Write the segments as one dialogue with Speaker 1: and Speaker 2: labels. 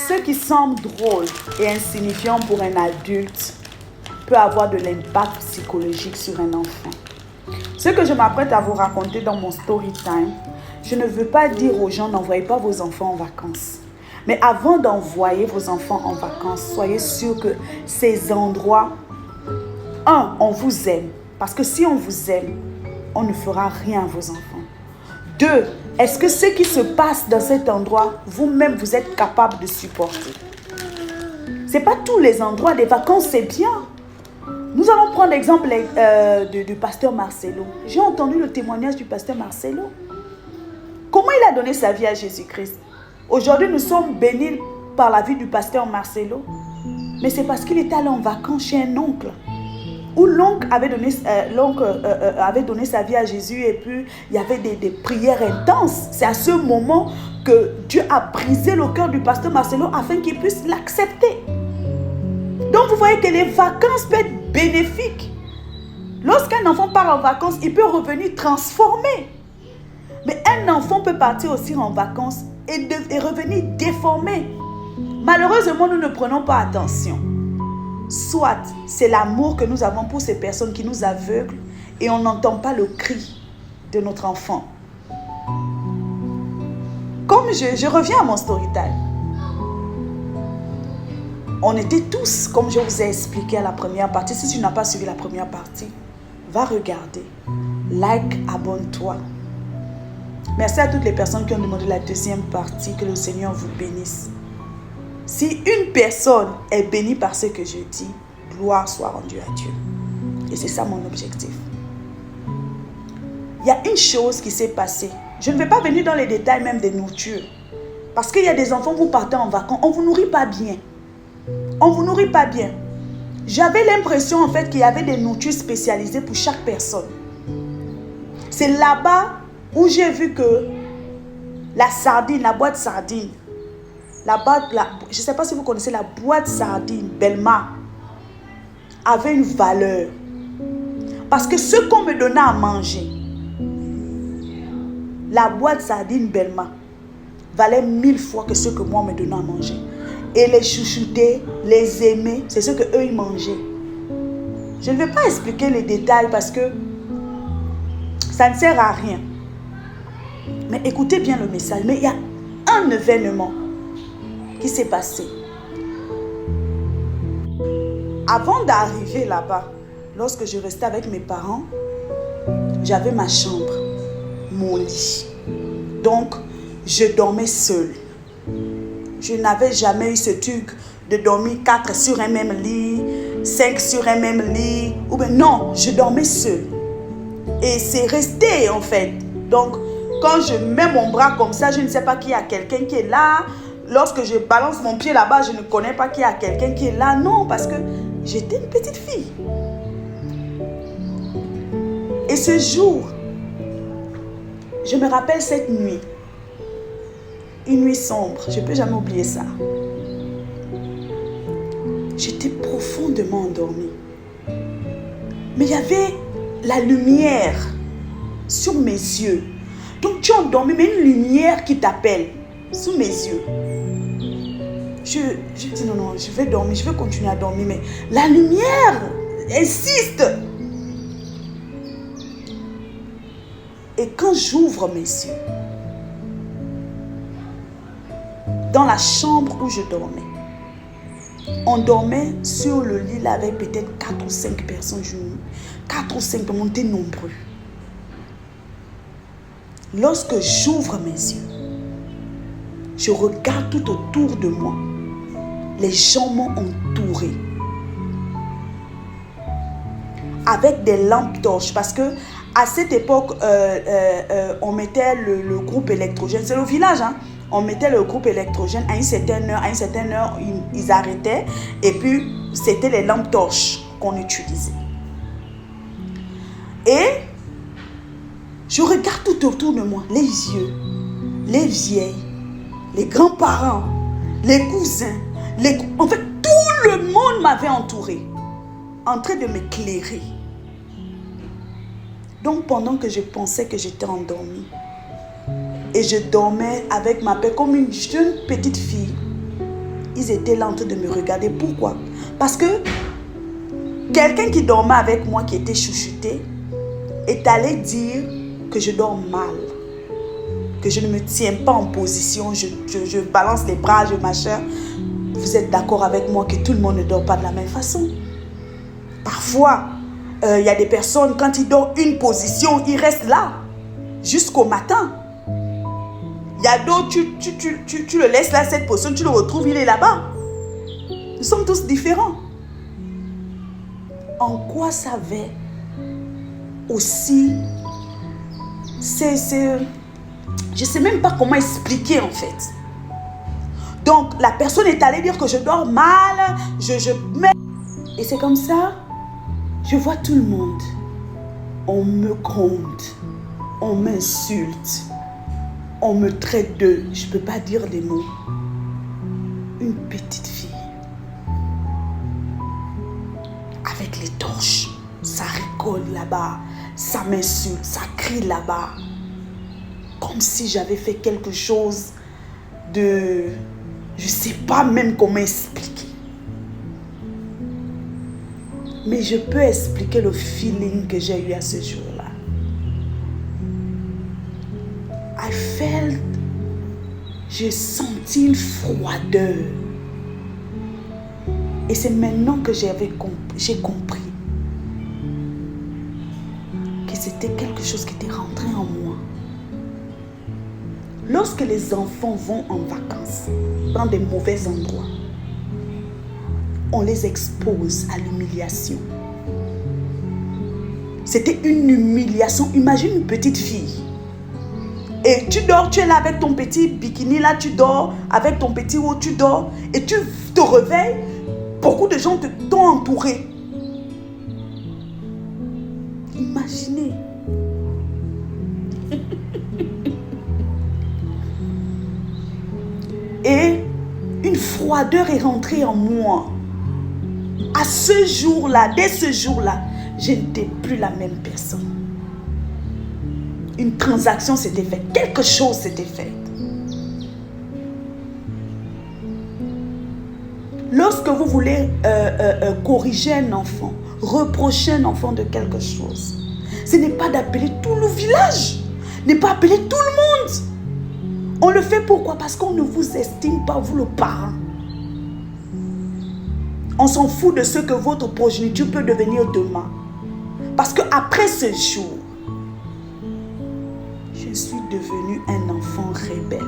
Speaker 1: Ce qui semble drôle et insignifiant pour un adulte peut avoir de l'impact psychologique sur un enfant. Ce que je m'apprête à vous raconter dans mon story time, je ne veux pas dire aux gens n'envoyez pas vos enfants en vacances. Mais avant d'envoyer vos enfants en vacances, soyez sûrs que ces endroits, on vous aime. Parce que si on vous aime, on ne fera rien à vos enfants. 2, est-ce que ce qui se passe dans cet endroit, vous-même, vous êtes capable de supporter? Ce n'est pas tous les endroits des vacances, c'est bien. Nous allons prendre l'exemple du pasteur Marcelo. J'ai entendu le témoignage du pasteur Marcelo. Comment il a donné sa vie à Jésus-Christ? Aujourd'hui, nous sommes bénis par la vie du pasteur Marcelo. Mais c'est parce qu'il était allé en vacances chez un oncle. Où l'oncle avait donné sa vie à Jésus et puis il y avait des prières intenses. C'est à ce moment que Dieu a brisé le cœur du pasteur Marcelo afin qu'il puisse l'accepter. Donc vous voyez que les vacances peuvent être bénéfiques. Lorsqu'un enfant part en vacances, il peut revenir transformé. Mais un enfant peut partir aussi en vacances et revenir déformé. Malheureusement, nous ne prenons pas attention. Soit c'est l'amour que nous avons pour ces personnes qui nous aveuglent et on n'entend pas le cri de notre enfant. Comme je reviens à mon story time. On était tous, comme je vous ai expliqué à la première partie. Si tu n'as pas suivi la première partie, va regarder. Like, abonne-toi. Merci à toutes les personnes qui ont demandé la deuxième partie. Que le Seigneur vous bénisse. Si une personne est bénie par ce que je dis, gloire soit rendue à Dieu. Et c'est ça mon objectif. Il y a une chose qui s'est passée. Je ne vais pas venir dans les détails même des nourritures. Parce qu'il y a des enfants, vous partez en vacances, on ne vous nourrit pas bien. On ne vous nourrit pas bien. J'avais l'impression en fait qu'il y avait des nourritures spécialisées pour chaque personne. C'est là-bas où j'ai vu que la sardine, la boîte sardine, je ne sais pas si vous connaissez la boîte sardine Belma, avait une valeur. Parce que ce qu'on me donnait à manger, la boîte sardine Belma, valait 1000 fois que ce que moi on me donnait à manger. Et les chouchouter, les aimer, c'est ce qu'eux ils mangeaient. Je ne vais pas expliquer les détails parce que ça ne sert à rien. Mais écoutez bien le message. Mais il y a un événement qui s'est passé. Avant d'arriver là-bas, lorsque je restais avec mes parents, j'avais ma chambre, mon lit. Donc, je dormais seule. Je n'avais jamais eu ce truc de dormir 4 sur un même lit, 5 sur un même lit. Ou bien non, je dormais seule. Et c'est resté en fait. Donc, quand je mets mon bras comme ça, je ne sais pas qu'il y a quelqu'un qui est là. Lorsque je balance mon pied là-bas, je ne connais pas qu'il y a quelqu'un qui est là. Non, parce que j'étais une petite fille. Et ce jour, je me rappelle cette nuit. Une nuit sombre, je ne peux jamais oublier ça. J'étais profondément endormie. Mais il y avait la lumière sur mes yeux. Donc tu es endormi, mais une lumière qui t'appelle sous mes yeux. Je dis non, je vais dormir, je vais continuer à dormir, mais la lumière insiste. Et quand j'ouvre mes yeux, dans la chambre où je dormais, on dormait sur le lit là avec peut-être 4 ou 5 personnes. 4 ou 5, on était nombreux. Lorsque j'ouvre mes yeux, je regarde tout autour de moi. Les gens m'ont entouré. Avec des lampes torches. Parce que à cette époque, on mettait le groupe électrogène. C'est le village, hein. On mettait le groupe électrogène à une certaine heure, ils arrêtaient. Et puis, c'était les lampes torches qu'on utilisait. Et je regarde tout autour de moi, les vieux, les vieilles, les grands-parents, les cousins. En fait, tout le monde m'avait entouré, en train de m'éclairer. Donc, pendant que je pensais que j'étais endormie, et je dormais avec ma paix comme une jeune petite fille, ils étaient là en train de me regarder. Pourquoi? Parce que quelqu'un qui dormait avec moi, qui était chouchouté, est allé dire que je dors mal, que je ne me tiens pas en position, je balance les bras, je machin. Vous êtes d'accord avec moi que tout le monde ne dort pas de la même façon? Parfois, il y a des personnes, quand ils dorment une position, ils restent là jusqu'au matin. Il y a d'autres, tu le laisses là, cette position, tu le retrouves, il est là-bas. Nous sommes tous différents. En quoi ça avait aussi... je ne sais même pas comment expliquer en fait. Donc, la personne est allée dire que je dors mal, et c'est comme ça, je vois tout le monde. On me gronde, on m'insulte, on me traite de... Je ne peux pas dire des mots. Une petite fille. Avec les torches, ça rigole là-bas, ça m'insulte, ça crie là-bas. Comme si j'avais fait quelque chose de... Je ne sais pas même comment expliquer. Mais je peux expliquer le feeling que j'ai eu à ce jour-là. J'ai senti une froideur. Et c'est maintenant que j'ai compris que c'était quelque chose qui était rentré en moi. Lorsque les enfants vont en vacances dans des mauvais endroits, on les expose à l'humiliation. C'était une humiliation. Imagine une petite fille. Et tu dors, tu es là avec ton petit bikini, là tu dors, avec ton petit haut, tu dors, et tu te réveilles, beaucoup de gens t'ont entouré. Imaginez. Et une froideur est rentrée en moi. À ce jour-là, dès ce jour-là, je n'étais plus la même personne. Une transaction s'était faite, quelque chose s'était fait. Lorsque vous voulez corriger un enfant, reprocher un enfant de quelque chose, ce n'est pas d'appeler tout le village, n'est pas appeler tout le monde. On le fait pourquoi? Parce qu'on ne vous estime pas, vous le parent. On s'en fout de ce que votre progéniture peut devenir demain. Parce qu'après ce jour, je suis devenue un enfant rebelle.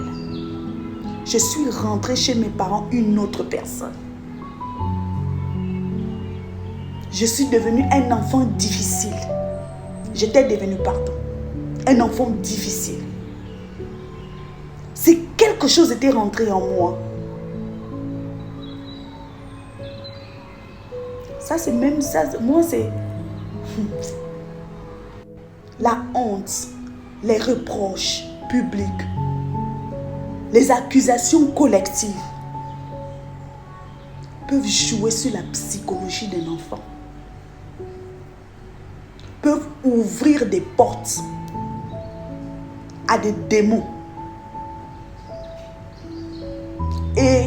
Speaker 1: Je suis rentrée chez mes parents une autre personne. Je suis devenue un enfant difficile. J'étais devenue, un enfant difficile. C'est quelque chose était rentré en moi. Ça, c'est même ça. Moi, c'est la honte, les reproches publics, les accusations collectives peuvent jouer sur la psychologie d'un enfant, peuvent ouvrir des portes à des démons. Et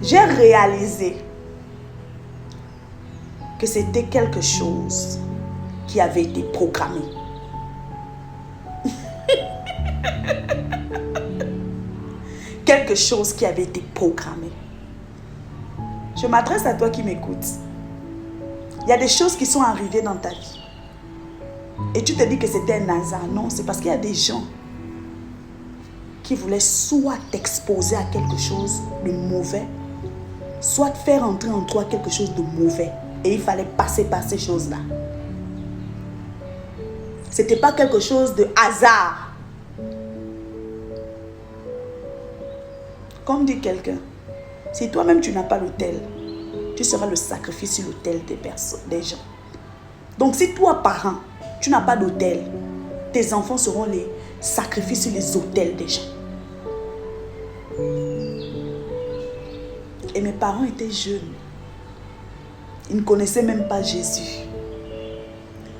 Speaker 1: j'ai réalisé que c'était quelque chose qui avait été programmé. Quelque chose qui avait été programmé. Je m'adresse à toi qui m'écoutes. Il y a des choses qui sont arrivées dans ta vie. Et tu te dis que c'était un hasard. Non, c'est parce qu'il y a des gens qui voulaient soit t'exposer à quelque chose de mauvais, soit faire entrer en toi quelque chose de mauvais. Et il fallait passer par ces choses-là. Ce n'était pas quelque chose de hasard. Comme dit quelqu'un, si toi-même tu n'as pas l'autel, tu seras le sacrifice sur l'autel des gens. Donc si toi, parent, tu n'as pas d'autel, tes enfants seront les sacrifices sur les autels des gens. Et mes parents étaient jeunes. Ils ne connaissaient même pas Jésus.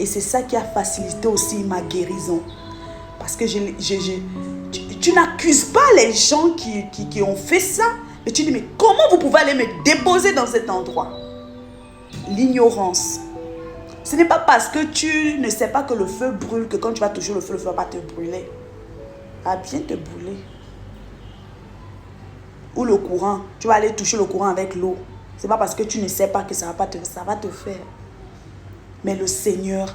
Speaker 1: Et c'est ça qui a facilité aussi ma guérison. Parce que tu n'accuses pas les gens qui ont fait ça, Et tu dis, mais comment vous pouvez aller me déposer dans cet endroit? L'ignorance. Ce n'est pas parce que tu ne sais pas que le feu brûle que quand tu vas toucher le feu ne va pas te brûler. Il va bien te brûler. Ou le courant. Tu vas aller toucher le courant avec l'eau. Ce n'est pas parce que tu ne sais pas que ça va te faire. Mais le Seigneur.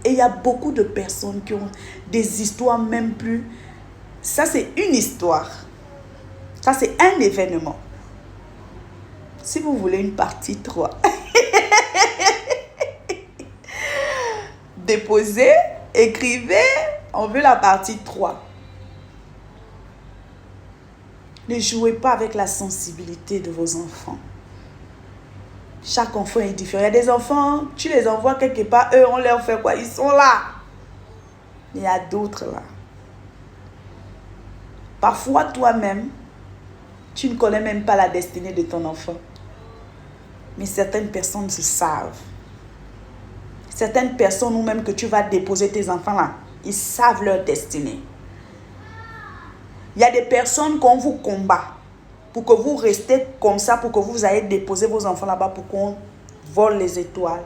Speaker 1: Et il y a beaucoup de personnes qui ont des histoires même plus. Ça, c'est une histoire. Ça, c'est un événement. Si vous voulez une partie 3, déposez, écrivez, on veut la partie 3. Ne jouez pas avec la sensibilité de vos enfants. Chaque enfant est différent. Il y a des enfants, tu les envoies quelque part, eux, on leur fait quoi? Ils sont là. Il y a d'autres là. Parfois, toi-même, tu ne connais même pas la destinée de ton enfant. Mais certaines personnes se savent. Certaines personnes, ou même que tu vas déposer tes enfants là, ils savent leur destinée. Il y a des personnes qu'on vous combat pour que vous restez comme ça, pour que vous ayez déposer vos enfants là-bas, pour qu'on vole les étoiles.